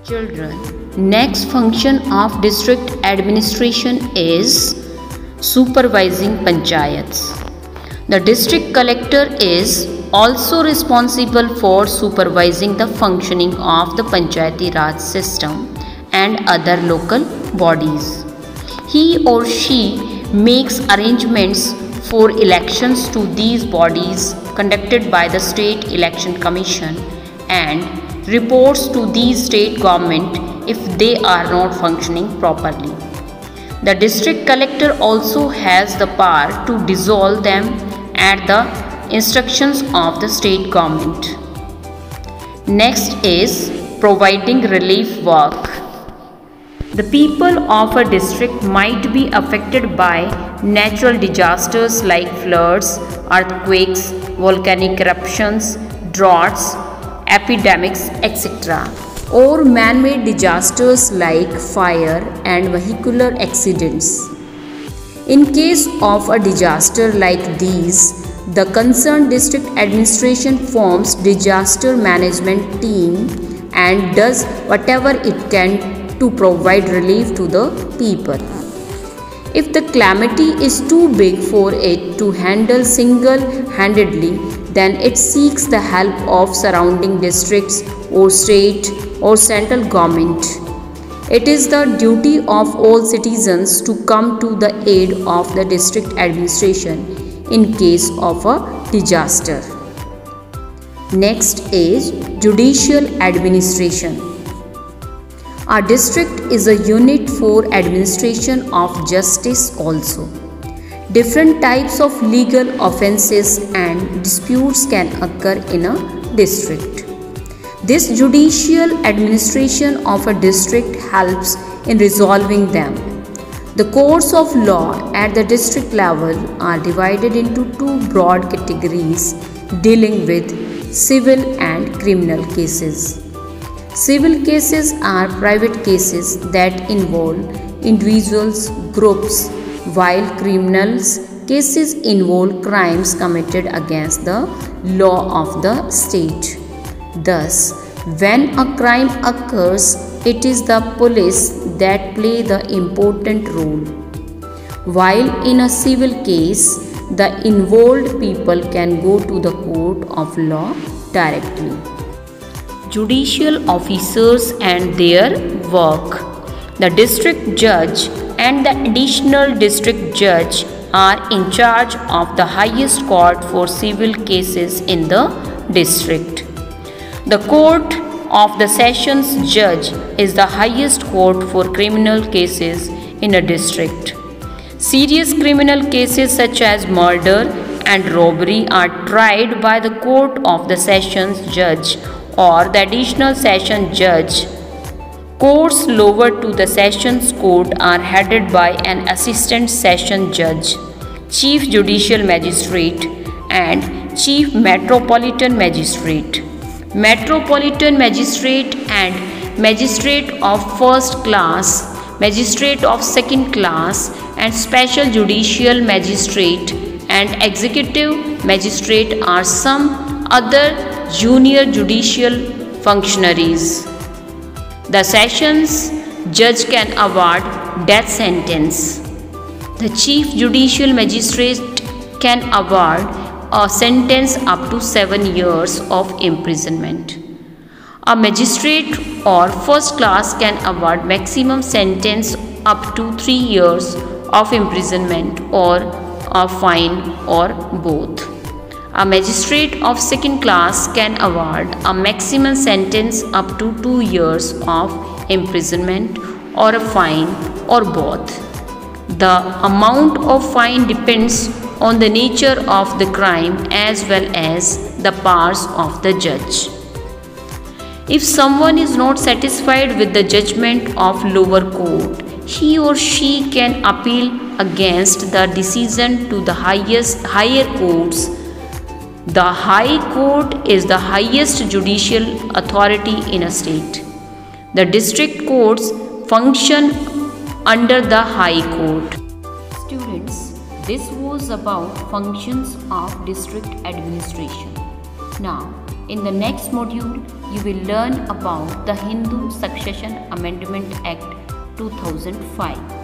Children, next function of district administration is supervising panchayats. The district collector is also responsible for supervising the functioning of the Panchayati Raj system and other local bodies. He or she makes arrangements for elections to these bodies conducted by the State Election Commission and reports to the state government if they are not functioning properly. The district collector also has the power to dissolve them at the instructions of the state government. Next is providing relief work. The people of a district might be affected by natural disasters like floods, earthquakes, volcanic eruptions, droughts, epidemics, etc., or man-made disasters like fire and vehicular accidents. In case of a disaster like these, the concerned district administration forms disaster management team and does whatever it can to provide relief to the people. If the calamity is too big for it to handle single-handedly, then it seeks the help of surrounding districts or state or central government. It is the duty of all citizens to come to the aid of the district administration in case of a disaster. Next is judicial administration. A district is a unit for administration of justice also. Different types of legal offences and disputes can occur in a district. This judicial administration of a district helps in resolving them. The courts of law at the district level are divided into two broad categories dealing with civil and criminal cases. Civil cases are private cases that involve individuals, groups, while criminal cases involve crimes committed against the law of the state. Thus, when a crime occurs, it is the police that play the important role. While in a civil case, the involved people can go to the court of law directly. Judicial officers and their work. The district judge and the additional district judge are in charge of the highest court for civil cases in the district. The court of the sessions judge is the highest court for criminal cases in a district. Serious criminal cases such as murder and robbery are tried by the court of the sessions judge or the additional session judge. Courts lower to the sessions court are headed by an assistant session judge, chief judicial magistrate, and chief metropolitan magistrate. Metropolitan magistrate and magistrate of first class, magistrate of second class, and special judicial magistrate and executive magistrate are some other junior judicial functionaries. The sessions judge can award death sentence. The chief judicial magistrate can award a sentence up to 7 years of imprisonment. A magistrate or first class can award maximum sentence up to 3 years of imprisonment or a fine or both. A magistrate of second class can award a maximum sentence up to 2 years of imprisonment or a fine or both. The amount of fine depends on the nature of the crime as well as the powers of the judge. If someone is not satisfied with the judgment of lower court, he or she can appeal against the decision to the higher courts. The High Court is the highest judicial authority in a state. The district courts function under the High Court. Students, this was about functions of district administration. Now, In the next module, you will learn about the Hindu Succession Amendment Act 2005.